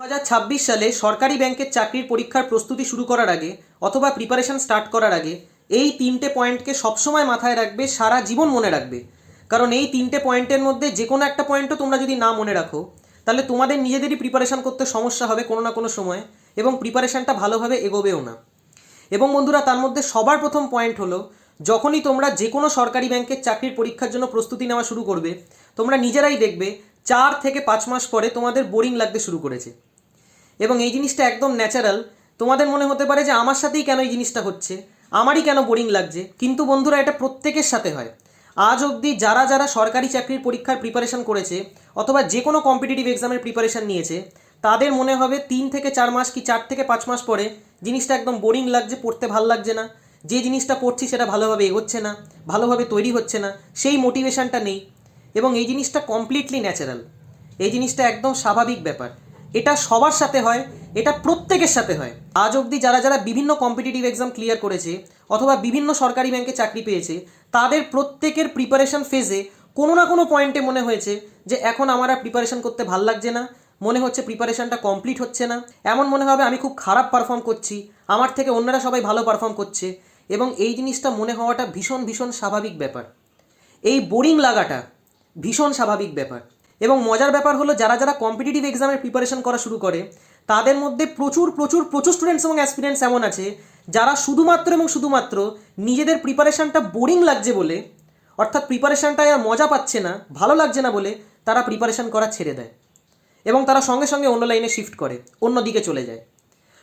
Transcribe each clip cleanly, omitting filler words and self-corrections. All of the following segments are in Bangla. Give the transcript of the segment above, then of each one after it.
2026 সালে সরকারি ব্যাংকের চাকরির পরীক্ষার প্রস্তুতি শুরু করার আগে অথবা প্রিপারেশন স্টার্ট করার আগে এই তিনটে পয়েন্টকে সবসময় মাথায় রাখবে, সারা জীবন মনে রাখবে। কারণ এই তিনটে পয়েন্টের মধ্যে যে কোনো একটা পয়েন্টও তোমরা যদি না মনে রাখো তাহলে তোমাদের নিজেদেরই প্রিপারেশন করতে সমস্যা হবে কোনো না কোনো সময়, এবং প্রিপারেশনটা ভালোভাবে এগোবেও না। এবং বন্ধুরা, তার মধ্যে সবার প্রথম পয়েন্ট হলো, যখনই তোমরা যে কোনো সরকারি ব্যাংকের চাকরির পরীক্ষার জন্য প্রস্তুতি নেওয়া শুরু করবে, তোমরা নিজেরাই দেখবে 4 থেকে 5 মাস পরে তোমাদের বোরিং লাগতে শুরু করেছে। এবং এই জিনিসটা একদম ন্যাচারাল। তোমাদের মনে হতে পারে যে আমার সাথেই কেন এই জিনিসটা হচ্ছে, আমারই কেন বোরিং লাগছে, কিন্তু বন্ধুরা এটা প্রত্যেকের সাথে হয়। আজ অবধি যারা যারা সরকারি চাকরির পরীক্ষার প্রিপারেশন করেছে অথবা যে কোনো কম্পিটিটিভ এক্সামের প্রিপারেশন নিয়েছে, তাদের মনে হবে 3 থেকে 4 মাস কি 4 থেকে 5 মাস পরে জিনিসটা একদম বোরিং লাগছে, পড়তে ভাল লাগছে না, যে জিনিসটা পড়ছি সেটা ভালোভাবে এগোচ্ছে না, ভালোভাবে তৈরি হচ্ছে না, সেই মোটিভেশনটা নেই। এবং এই জিনিসটা কমপ্লিটলি ন্যাচারাল, এই জিনিসটা একদম স্বাভাবিক ব্যাপার। এটা সবার সাথে হয়, এটা প্রত্যেকের সাথে হয়। আজ অবধি যারা যারা বিভিন্ন কম্পিটিটিভ এক্সাম ক্লিয়ার করেছে অথবা বিভিন্ন সরকারি ব্যাংকে চাকরি পেয়েছে, তাদের প্রত্যেকের প্রিপারেশন ফেজে কোনো না কোনো পয়েন্টে মনে হয়েছে যে এখন আমার আর প্রিপারেশন করতে ভাল লাগছে না, মনে হচ্ছে প্রিপারেশনটা কমপ্লিট হচ্ছে না, এমন মনে হবে আমি খুব খারাপ পারফর্ম করছি, আমার থেকে অন্যরা সবাই ভালো পারফর্ম করছে। এবং এই জিনিসটা মনে হওয়াটা ভীষণ ভীষণ স্বাভাবিক ব্যাপার। এই বোরিং লাগাটা ভীষণ স্বাভাবিক ব্যাপার। এবং মজার ব্যাপার হলো, যারা যারা কম্পিটিটিভ এক্সামের প্রিপারেশন করা শুরু করে তাদের মধ্যে প্রচুর প্রচুর প্রচুর স্টুডেন্টস এবং অ্যাসপিরেন্টস এমন আছে যারা শুধুমাত্র এবং শুধুমাত্র নিজেদের প্রিপারেশনটা বোরিং লাগছে বলে, অর্থাৎ প্রিপারেশনটায় আর মজা পাচ্ছে না, ভালো লাগছে না বলে তারা প্রিপারেশন করা ছেড়ে দেয় এবং তারা সঙ্গে সঙ্গে অন্য লাইনে শিফট করে, অন্য দিকে চলে যায়।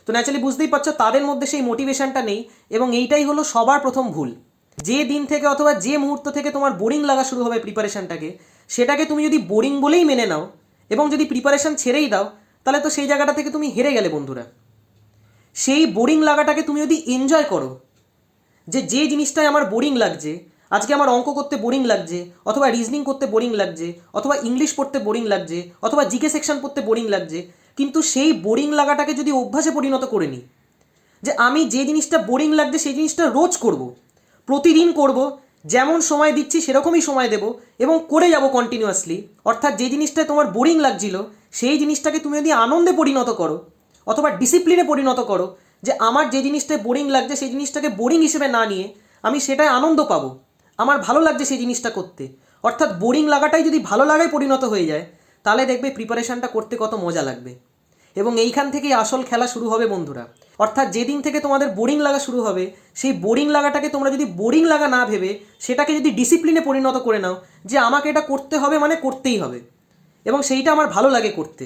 তো ন্যাচারালি বুঝতেই পারছো তাদের মধ্যে সেই মোটিভেশনটা নেই। এবং এইটাই হলো সবার প্রথম ভুল। যে দিন থেকে অথবা যে মুহূর্ত থেকে তোমার বোরিং লাগা শুরু হবে প্রিপারেশনটাকে, সেটাকে তুমি যদি বোরিং বলেই মেনে নাও এবং যদি প্রিপারেশন ছেড়েই দাও, তাহলে তো সেই জায়গাটা থেকে তুমি হেরে গেলে বন্ধুরা। সেই বোরিং লাগাটাকে তুমি যদি এনজয় করো, যে জিনিসটায় আমার বোরিং লাগছে, আজকে আমার অঙ্ক করতে বোরিং লাগছে, অথবা রিজনিং করতে বোরিং লাগছে, অথবা ইংলিশ পড়তে বোরিং লাগছে, অথবা জিকে সেকশন পড়তে বোরিং লাগছে, কিন্তু সেই বোরিং লাগাটাকে যদি অভ্যাসে পরিণত করে নিই, যে আমি যে জিনিসটা বোরিং লাগছে সেই জিনিসটা রোজ করব, প্রতিদিন করব, যেমন সময় দিচ্ছি সেরকমই সময় দেব এবং করে যাব কন্টিনিউয়াসলি। অর্থাৎ যে জিনিসটা তোমার বোরিং লাগছিল সেই জিনিসটাকে তুমি যদি আনন্দে পরিণত করো অথবা ডিসিপ্লিনে পরিণত করো, যে আমার যে জিনিসটায় বোরিং লাগছে সেই জিনিসটাকে বোরিং হিসেবে না নিয়ে আমি সেটায় আনন্দ পাবো, আমার ভালো লাগছে সেই জিনিসটা করতে, অর্থাৎ বোরিং লাগাটাই যদি ভালো লাগায় পরিণত হয়ে যায়, তাহলে দেখবে প্রিপারেশনটা করতে কত মজা লাগবে। এবং এইখান থেকেই আসল খেলা শুরু হবে বন্ধুরা। অর্থাৎ যেদিন থেকে তোমাদের বোরিং লাগা শুরু হবে, সেই বোরিং লাগাটাকে তোমরা যদি বোরিং লাগা না ভেবে সেটাকে যদি ডিসিপ্লিনে পরিণত করে নাও, যে আমাকে এটা করতে হবে মানে করতেই হবে এবং সেইটা আমার ভালো লাগে করতে,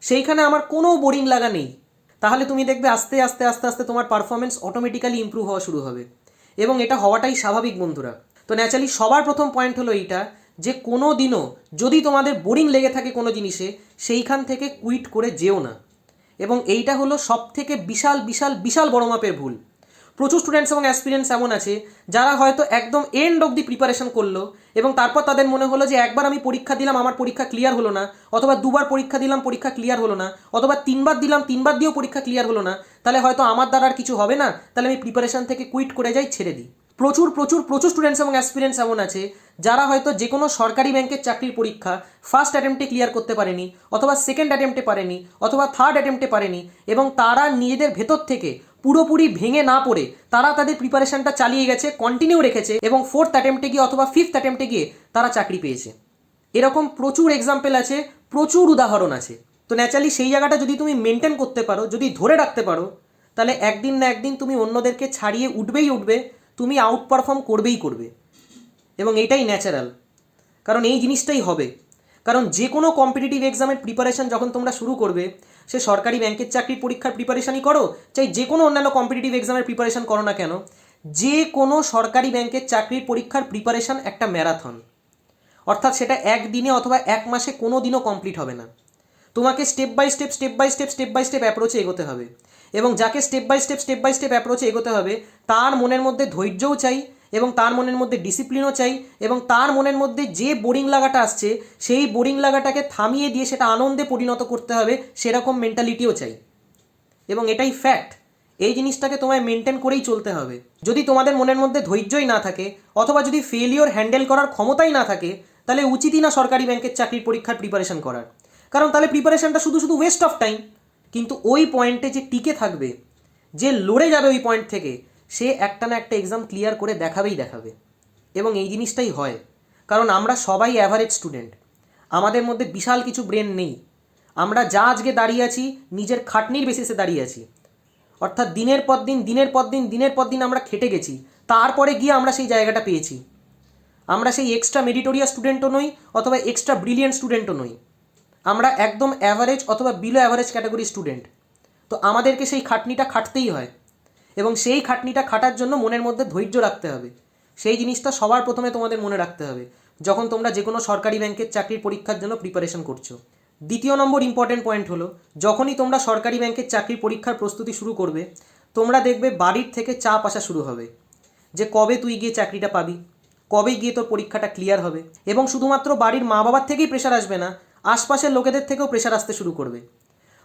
সেইখানে আমার কোনো বোরিং লাগা নেই, তাহলে তুমি দেখবে আস্তে আস্তে আস্তে আস্তে তোমার পারফরমেন্স অটোমেটিক্যালি ইমপ্রুভ হওয়া শুরু হবে। এবং এটা হওয়াটাই স্বাভাবিক বন্ধুরা। তো ন্যাচারালি সবার প্রথম পয়েন্ট হলো এইটা, যে কোনো দিনও যদি তোমাদের বোরিং লেগে থাকে কোনো জিনিসে, সেইখান থেকে কুইট করে যেও না। এবং এইটা হলো সব থেকে বিশাল বিশাল বিশাল বড় মাপের ভুল। প্রচুর স্টুডেন্টস এবং অ্যাসপিরেন্টস এমন আছে যারা হয়তো একদম এন্ড অব দি প্রিপারেশন করলো এবং তারপর তাদের মনে হলো যে একবার আমি পরীক্ষা দিলাম, আমার পরীক্ষা ক্লিয়ার হলো না, অথবা দুবার পরীক্ষা দিলাম, পরীক্ষা ক্লিয়ার হলো না, অথবা তিনবার দিলাম, তিনবার দিয়েও পরীক্ষা ক্লিয়ার হলো না, তাহলে হয়তো আমার দ্বারা আর কিছু হবে না, তাহলে আমি প্রিপারেশন থেকে কুইট করে যাই, ছেড়ে দিই। প্রচুর প্রচুর প্রচুর স্টুডেন্টস এবং অ্যাসপিরেন্টস এমন আছে যারা হয়তো যে কোনো সরকারি ব্যাংকের চাকরির পরীক্ষা ফার্স্ট অ্যাটেম্পটে ক্লিয়ার করতে পারেনি, অথবা সেকেন্ড অ্যাটেম্পটে পারেনি, অথবা থার্ড অ্যাটেম্পটে পারেনি, এবং তারা নিজেদের ভেতর থেকে পুরোপুরি ভেঙে না পড়ে তারা তাদের প্রিপারেশনটা চালিয়ে গেছে, কন্টিনিউ রেখেছে, এবং ফোর্থ অ্যাটেম্পটে গিয়ে অথবা ফিফথ অ্যাটেম্পটে গিয়ে তারা চাকরি পেয়েছে। এরকম প্রচুর এক্সাম্পল আছে, প্রচুর উদাহরণ আছে। তো ন্যাচারালি সেই জায়গাটা যদি তুমি মেনটেন করতে পারো, যদি ধরে রাখতে পারো, তাহলে একদিন না একদিন তুমি অন্যদেরকে ছাড়িয়ে উঠবেই উঠবে, তুমি আউট পারফর্ম করবেই করবে। এবং এইটাই ন্যাচারাল, কারণ এই জিনিসটাই হবে। কারণ যে কোনো কম্পিটিটিভ এক্সামের প্রিপারেশান যখন তোমরা শুরু করবে, সে সরকারি ব্যাংকের চাকরির পরীক্ষার প্রিপারেশানই করো, চাই যে কোনো অন্যান্য কম্পিটিটিভ এক্সামের প্রিপারেশান করো না কেন, যে কোনো সরকারি ব্যাংকের চাকরির পরীক্ষার প্রিপারেশান একটা ম্যারাথন। অর্থাৎ সেটা একদিনে অথবা এক মাসে কোনো দিনও কমপ্লিট হবে না। তোমাকে step by step step by step step by step অ্যাপ্রোচে এগোতে হবে। এবং যাকে স্টেপ বাই স্টেপ অ্যাপ্রোচে এগোতে হবে, তার মনের মধ্যে ধৈর্যও চাই, এবং তার মনের মধ্যে ডিসিপ্লিনও চাই, এবং তার মনের মধ্যে যে বোরিং লাগাটা আসছে সেই বোরিং লাগাটাকে থামিয়ে দিয়ে সেটা আনন্দে পরিণত করতে হবে, সেরকম মেন্টালিটিও চাই। এবং এটাই ফ্যাক্ট, এই জিনিসটাকে তোমায় মেনটেন করেই চলতে হবে। যদি তোমাদের মনের মধ্যে ধৈর্যই না থাকে, অথবা যদি ফেলিওর হ্যান্ডেল করার ক্ষমতাই না থাকে, তাহলে উচিতই না সরকারি ব্যাংকের চাকরির পরীক্ষার প্রিপারেশন করার। কারণ তাহলে প্রিপারেশনটা শুধু শুধু ওয়েস্ট অফ টাইম, কিন্তু ওই পয়েন্টে যে টিকে থাকবে, যে লড়ে যাবে ওই পয়েন্ট থেকে, সে একটা না একটা এক্সাম ক্লিয়ার করে দেখাবেই দেখাবে। এবং এই জিনিসটাই হয়, কারণ আমরা সবাই অ্যাভারেজ স্টুডেন্ট, আমাদের মধ্যে বিশাল কিছু ব্রেন নেই। আমরা যা আজকে দাঁড়িয়ে আছি নিজের খাটনির বেসিসে দাঁড়িয়ে আছি, অর্থাৎ দিনের পর দিন দিনের পর দিন দিনের পর দিন আমরা খেটে গেছি, তারপরে গিয়ে আমরা সেই জায়গাটা পেয়েছি। আমরা সেই এক্সট্রা মেরিটোরিয়াস স্টুডেন্টও নই অথবা এক্সট্রা ব্রিলিয়েন্ট স্টুডেন্টও নই, আমরা একদম অ্যাভারেজ অথবা বিলো অ্যাভারেজ ক্যাটাগরি স্টুডেন্ট। তো আমাদেরকে সেই খাটনিটা খাটতেই হয়, এবং সেই খাটনিটা খাটার জন্য মনের মধ্যে ধৈর্য রাখতে হবে। সেই জিনিসটা সবার প্রথমে তোমাদের মনে রাখতে হবে যখন তোমরা যে কোনো সরকারি ব্যাংকের চাকরির পরীক্ষার জন্য প্রিপারেশন করছো। দ্বিতীয় নম্বর ইম্পর্টেন্ট পয়েন্ট হলো, যখনই তোমরা সরকারি ব্যাংকের চাকরির পরীক্ষার প্রস্তুতি শুরু করবে, তোমরা দেখবে বাড়ির থেকে চাপ আসা শুরু হবে যে কবে তুই গিয়ে চাকরিটা পাবি, কবে গিয়ে তোর পরীক্ষাটা ক্লিয়ার হবে। এবং শুধুমাত্র বাড়ির মা বাবার থেকেই প্রেশার আসবে না, আশপাশের লোকেদের থেকেও প্রেশার আসতে শুরু করবে।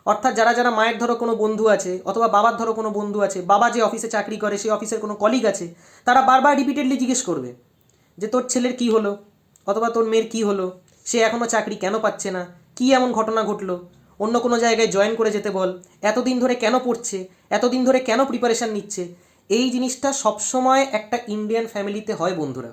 অর্থাৎ যারা যারা মায়ের ধরো কোনো বন্ধু আছে অথবা বাবার ধরো কোনো বন্ধু আছে, বাবা যে অফিসে চাকরি করে সেই অফিসের কোনো কলিগ আছে, তারা বারবার রিপিটেডলি জিজ্ঞেস করবে যে তোর ছেলের কী হলো অথবা তোর মেয়ের কী হলো, সে এখনও চাকরি কেন পাচ্ছে না, কী এমন ঘটনা ঘটলো, অন্য কোনো জায়গায় জয়েন করে যেতে বল, এতদিন ধরে কেন পড়ছে, এতদিন ধরে কেন প্রিপারেশান নিচ্ছে। এই জিনিসটা সবসময় একটা ইন্ডিয়ান ফ্যামিলিতে হয় বন্ধুরা,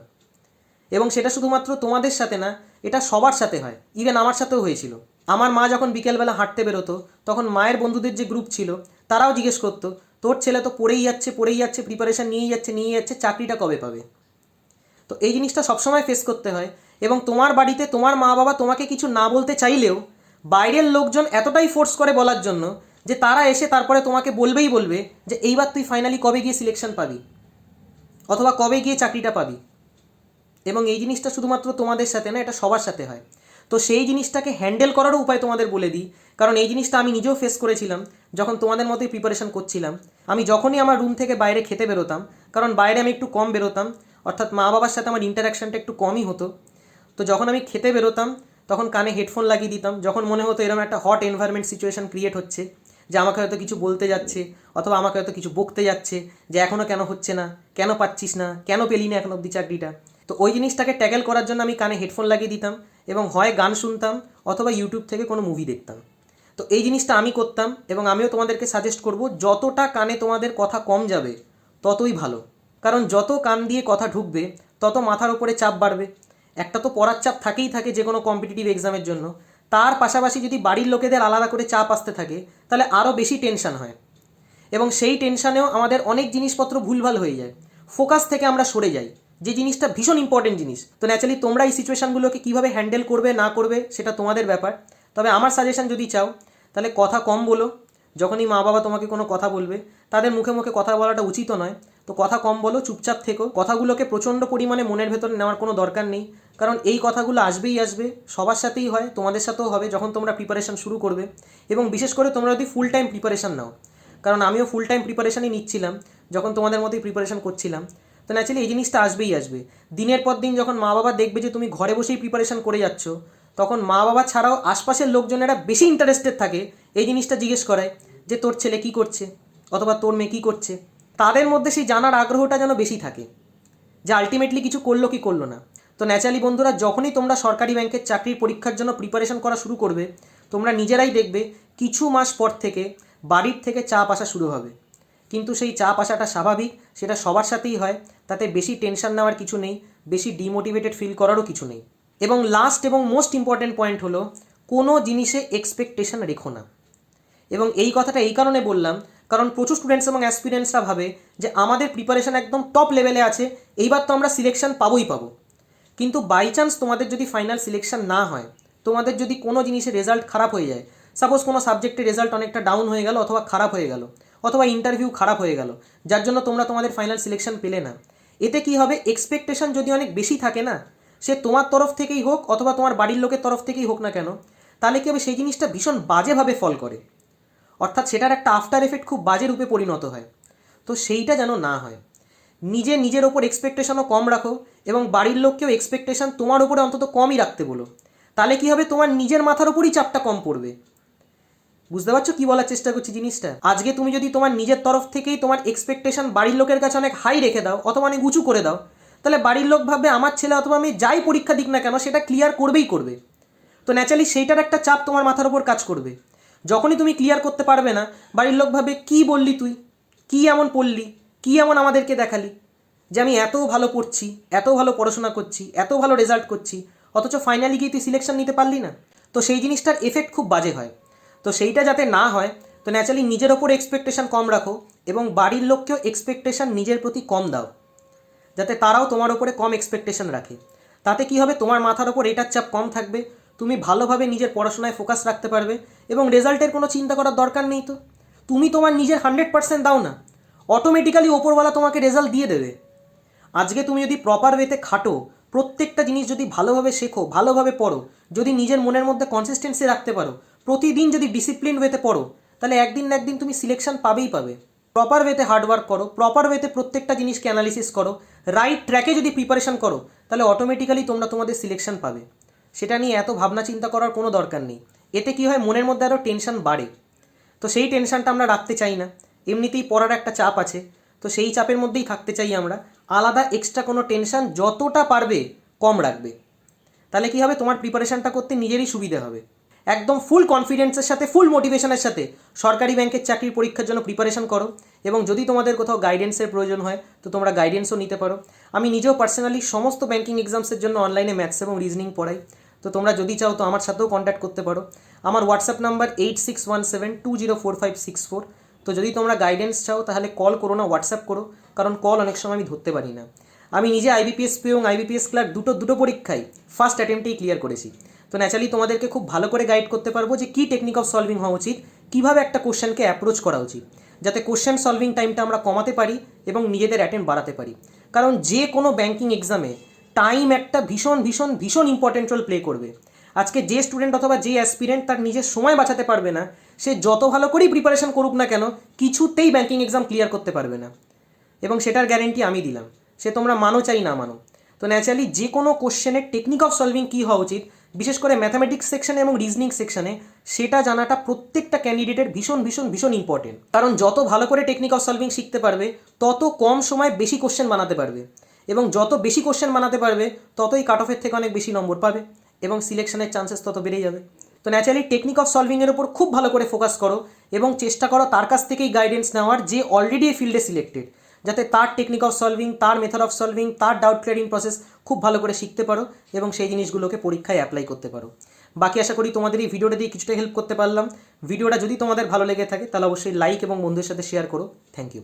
এবং সেটা শুধুমাত্র তোমাদের সাথে না, এটা সবার সাথে হয়। ইভেন আমার সাথেও হয়েছিল। আমার মা যখন বিকেলবেলা হাঁটতে বেরোতো, তখন মায়ের বন্ধুদের যে গ্রুপ ছিল তারাও জিজ্ঞেস করতো তোর ছেলে তো পড়েই যাচ্ছে প্রিপারেশান নিয়েই যাচ্ছে, চাকরিটা কবে পাবে। তো এই জিনিসটা সবসময় ফেস করতে হয়। এবং তোমার বাড়িতে তোমার মা বাবা তোমাকে কিছু না বলতে চাইলেও বাইরের লোকজন এতটাই ফোর্স করে বলার জন্য যে তারা এসে তারপরে তোমাকে বলবে যে এইবার তুই ফাইনালি কবে গিয়ে সিলেকশন পাবি অথবা কবে গিয়ে চাকরিটা পাবি। এবং এই জিনিসটা শুধুমাত্র তোমাদের সাথে না, এটা সবার সাথে হয়। তো সেই জিনিসটাকে হ্যান্ডেল করারও উপায় তোমাদের বলে দিই, কারণ এই জিনিসটা আমি নিজেও ফেস করেছিলাম যখন তোমাদের মতোই প্রিপারেশন করছিলাম। আমি যখনই আমার রুম থেকে বাইরে খেতে বেরোতাম, কারণ বাইরে আমি একটু কম বেরোতাম, অর্থাৎ মা বাবার সাথে আমার ইন্টারাকশানটা একটু কমই হতো। তো যখন আমি খেতে বেরোতাম তখন কানে হেডফোন লাগিয়ে দিতাম, যখন মনে হতো এরকম একটা হট এনভায়রনমেন্ট সিচুয়েশান ক্রিয়েট হচ্ছে যে আমাকে হয়তো কিছু বলতে যাচ্ছে অথবা আমাকে হয়তো কিছু বকতে যাচ্ছে যে এখনও কেন হচ্ছে না, কেন পাচ্ছিস না, কেন পেলি না এখন অবধি চাকরিটা। তো ওই জিনিসটাকে ট্যাকেল করার জন্য আমি কানে হেডফোন লাগিয়ে দিতাম এবং হয় গান শুনতাম অথবা ইউটিউব থেকে কোনো মুভি দেখতাম। তো এই জিনিসটা আমি করতাম, এবং আমিও তোমাদেরকে সাজেস্ট করব যতটা কানে তোমাদের কথা কম যাবে ততই ভালো। কারণ যত কান দিয়ে কথা ঢুকবে তত মাথার ওপরে চাপ বাড়বে। একটা তো পড়ার চাপ থাকেই থাকে যে কোনো কম্পিটিটিভ এক্সামের জন্য, তার পাশাপাশি যদি বাড়ির লোকেদের আলাদা করে চাপ আসতে থাকে তাহলে আরও বেশি টেনশন হয়, এবং সেই টেনশানেও আমাদের অনেক জিনিসপত্র ভুলভাল হয়ে যায়, ফোকাস থেকে আমরা সরে যাই, যে জিনিসটা ভীষণ ইম্পর্টেন্ট জিনিস। তো ন্যাচারালি তোমরা এই সিচুয়েশানগুলোকে কীভাবে হ্যান্ডেল করবে না করবে সেটা তোমাদের ব্যাপার। তবে আমার সাজেশন যদি চাও তাহলে কথা কম বলো। যখনই মা বাবা তোমাকে কোনো কথা বলবে, তাদের মুখে মুখে কথা বলাটা উচিত নয়, তো কথা কম বলো, চুপচাপ থেকো। কথাগুলোকে প্রচণ্ড পরিমাণে মনের ভেতরে নেওয়ার কোনো দরকার নেই, কারণ এই কথাগুলো আসবেই আসবে, সবার সাথেই হয়, তোমাদের সাথেও হবে যখন তোমরা প্রিপারেশান শুরু করবে। এবং বিশেষ করে তোমরা যদি ফুল টাইম প্রিপারেশান নাও, কারণ আমিও ফুল টাইম প্রিপারেশানই নিচ্ছিলাম যখন তোমাদের মতোই প্রিপারেশান করছিলাম, তো ন্যাচারালি এই জিনিসটা আসবেই আসবে। দিনের পর দিন যখন মা বাবা দেখবে যে তুমি ঘরে বসেই প্রিপারেশান করে যাচ্ছ, তখন মা বাবা ছাড়াও আশপাশের লোকজনেরা বেশি ইন্টারেস্টেড থাকে এই জিনিসটা জিজ্ঞেস করায় যে তোর ছেলে কী করছে অথবা তোর মেয়ে কী করছে। তাদের মধ্যে সেই জানার আগ্রহটা যেন বেশি থাকে যে আলটিমেটলি কিছু করলো কি করলো না। তো ন্যাচারালি বন্ধুরা, যখনই তোমরা সরকারি ব্যাংকের চাকরির পরীক্ষার জন্য প্রিপারেশন করা শুরু করবে, তোমরা নিজেরাই দেখবে কিছু মাস পর থেকে বাড়ির থেকে চাপ আসা শুরু হবে। কিন্তু সেই চাপ আসাটা স্বাভাবিক, সেটা সবার সাথেই হয়, তাতে বেশি টেনশন নেওয়ার কিছু নেই, বেশি ডিমোটিভেটেড ফিল করারও কিছু নেই। এবং লাস্ট এবং মোস্ট ইম্পর্ট্যান্ট পয়েন্ট হলো, কোনো জিনিসে এক্সপেকটেশন রেখো না। এবং এই কথাটা এই কারণে বললাম, কারণ প্রচুর স্টুডেন্টস এবং অ্যাসপিরেন্টসরা ভাবে যে আমাদের প্রিপারেশন একদম টপ লেভেলে আছে, এইবার তো আমরা সিলেকশন পাবোই পাবো। কিন্তু বাই চান্স তোমাদের যদি ফাইনাল সিলেকশন না হয়, তোমাদের যদি কোনো জিনিসের রেজাল্ট খারাপ হয়ে যায়, সাপোজ কোনো সাবজেক্টের রেজাল্ট অনেকটা ডাউন হয়ে গেল অথবা খারাপ হয়ে গেল, অথবা ইন্টারভিউ খারাপ হয়ে গেল, যার জন্য তোমরা তোমাদের ফাইনাল সিলেকশন পেলে না, এতে কি হবে, এক্সপেকটেশন যদি অনেক বেশি থাকে না, সে তোমার তরফ থেকেই হোক অথবা তোমার বাড়ির লোকের তরফ থেকেই হোক না কেন, তাহলে কি হবে, সেই জিনিসটা ভীষণ বাজেভাবে ফল করে, অর্থাৎ সেটার একটা আফটার এফেক্ট খুব বাজে রূপে পরিণত হয়। তো সেইটা যেন না হয়। নিজের ওপর এক্সপেকটেশনও কম রাখো, এবং বাড়ির লোককেও এক্সপেকটেশন তোমার উপরে অন্তত কমই রাখতে বলো। তাহলে কি হবে, তোমার নিজের মাথার উপরই চাপটা কম পড়বে। বুঝতে পারছো কি বলার চেষ্টা করছি জিনিসটা? আজকে তুমি যদি তোমার নিজের তরফ থেকেই তোমার এক্সপেকটেশন বাড়ির লোকের কাছে অনেক হাই রেখে দাও অথবা অনেক উঁচু করে দাও, তাহলে বাড়ির লোক ভাববে আমার ছেলে অথবা আমি যাই পরীক্ষা দিক না কেন সেটা ক্লিয়ার করবেই করবে। তো ন্যাচারালি সেইটার একটা চাপ তোমার মাথার উপর কাজ করবে। যখনই তুমি ক্লিয়ার করতে পারবে না, বাড়ির লোক ভাবে কী বললি তুই, কী এমন পড়লি, কী এমন আমাদেরকে দেখালি যে আমি এত ভালো পড়ছি, এত ভালো পড়াশোনা করছি, এত ভালো রেজাল্ট করছি, অথচ ফাইনালি গিয়ে তুই সিলেকশন নিতে পারলি না। তো সেই জিনিসটার এফেক্ট খুব বাজে হয়। তো সেইটা যাতে না হয়, তো ন্যাচারালি নিজের ওপর এক্সপেকটেশন কম রাখো এবং বাড়ির লোককেও এক্সপেকটেশন নিজের প্রতি কম দাও, যাতে তারাও তোমার ওপরে কম এক্সপেকটেশন রাখে। তাতে কি হবে, তোমার মাথার ওপর এটার চাপ কম থাকবে, তুমি ভালোভাবে নিজের পড়াশোনায় ফোকাস রাখতে পারবে এবং রেজাল্টের কোনো চিন্তা করার দরকার নেই। তো তুমি তোমার নিজের 100% দাও না, অটোমেটিক্যালি ওপরওয়ালা তোমাকে রেজাল্ট দিয়ে দেবে। আজকে তুমি যদি প্রপার ওয়েতে খাটো, প্রত্যেকটা জিনিস যদি ভালোভাবে শেখো, ভালোভাবে পড়ো, যদি নিজের মনের মধ্যে কনসিস্টেন্সি রাখতে পারো, প্রতিদিন যদি ডিসিপ্লিন ওয়েতে পড়ো, তাহলে একদিন না একদিন তুমি সিলেকশন পাবেই পাবে। প্রপার ওয়েতে হার্ডওয়ার্ক করো, প্রপার ওয়েতে প্রত্যেকটা জিনিসকে অ্যানালিসিস করো, রাইট ট্র্যাকে যদি প্রিপারেশন করো, তাহলে অটোমেটিক্যালি তোমরা তোমাদের সিলেকশন পাবে। সেটা নিয়ে এত ভাবনা চিন্তা করার কোনো দরকার নেই। এতে কি হয়, মনের মধ্যে আরও টেনশন বাড়ে। তো সেই টেনশনটা আমরা রাখতে চাই না। এমনিতেই পড়ার একটা চাপ আছে, তো সেই চাপের মধ্যেই থাকতে চাই আমরা। আলাদা এক্সট্রা কোনো টেনশন যতটা পারবে কম রাখবে, তাহলে কি হবে, তোমার প্রিপারেশনটা করতে নিজেরই সুবিধা হবে। একদম ফুল কনফিডেন্সের সাথে, ফুল মোটিভেশনের সাথে সরকারি ব্যাংকের চাকরির পরীক্ষার জন্য প্রিপারেশন করো এবং যদি তোমাদের কোথাও গাইডেন্সের প্রয়োজন হয় তো তোমরা গাইডেন্সও নিতে পারো। আমি নিজেও পার্সোনালি সমস্ত ব্যাংকিং এক্সামসের জন্য অনলাইনে ম্যাথস এবং রিজনিং পড়াই। তো তোমরা যদি চাও তো আমার সাথেও কন্ট্যাক্ট করতে পারো। আমার হোয়াটসঅ্যাপ নাম্বার 8617204564। তো যদি তোমরা গাইডেন্স চাও তাহলে কল করো না, হোয়াটসঅ্যাপ করো, কারণ কল অনেক সময় আমি ধরতে পারি না। আমি নিজে আইবিপিএস পি এবং আইবিপিএস ক্লার্ক দুটো পরীক্ষাই ফার্স্ট অ্যাটেম্পটেই ক্লিয়ার করেছি। তো ন্যাচারালি তোমাদেরকে খুব ভালো করে গাইড করতে পারবো যে কী টেকনিক অফ সলভিং হওয়া উচিত, কীভাবে একটা কোশ্চেনকে অ্যাপ্রোচ করা উচিত, যাতে কোশ্চেন সলভিং টাইমটা আমরা কমাতে পারি এবং নিজেদের অ্যাটেম্প বাড়াতে পারি। কারণ যে কোনো ব্যাংকিং এক্সামে টাইম একটা ভীষণ ভীষণ ভীষণ ইম্পর্টেন্ট রোল প্লে করবে। আজকে যে স্টুডেন্ট অথবা যে অ্যাসপিরেন্ট তার নিজের সময় বাঁচাতে পারবে না, সে যত ভালো করেই প্রিপারেশন করুক না কেন, কিছুতেই ব্যাংকিং এক্সাম ক্লিয়ার করতে পারবে না। এবং সেটার গ্যারেন্টি আমি দিলাম, সে তোমরা মানো চাই না মানো। তো ন্যাচারালি যে কোনো কোশ্চেনের টেকনিক অফ সলভিং কী হওয়া উচিত, বিশেষ করে ম্যাথামেটিক্স সেকশনে এবং রিজনিং সেকশনে, সেটা জানাটা প্রত্যেকটা ক্যান্ডিডেটের ভীষণ ভীষণ ভীষণ ইম্পর্টেন্ট। কারণ যত ভালো করে টেকনিক অফ সলভিং শিখতে পারবে, তত কম সময় বেশি কোশ্চেন বানাতে পারবে এবং যত বেশি কোশ্চেন বানাতে পারবে, ততই কাট অফের থেকে অনেক বেশি নম্বর পাবে এবং সিলেকশনের চান্সেস তত বেড়ে যাবে। তো ন্যাচারালি টেকনিক অফ সলভিংয়ের উপর খুব ভালো করে ফোকাস করো এবং চেষ্টা করো তার কাছ থেকেই গাইডেন্স নেওয়ার, যে অলরেডি এই ফিল্ডে সিলেক্টেড, যাতে তার টেকনিক অফ সলভিং, তার মেথড অফ সলভিং, তার ডাউট ক্লিয়ারিং প্রসেস খুব ভালো করে শিখতে পারো এবং সেই জিনিসগুলোকে পরীক্ষায় অ্যাপ্লাই করতে পারো। বাকি আশা করি তোমাদের এই ভিডিওটা দিয়ে কিছুটা হেল্প করতে পারলাম। ভিডিওটা যদি তোমাদের ভালো লেগে থাকে তাহলে অবশ্যই লাইক এবং বন্ধুদের সাথে শেয়ার করো। Thank you.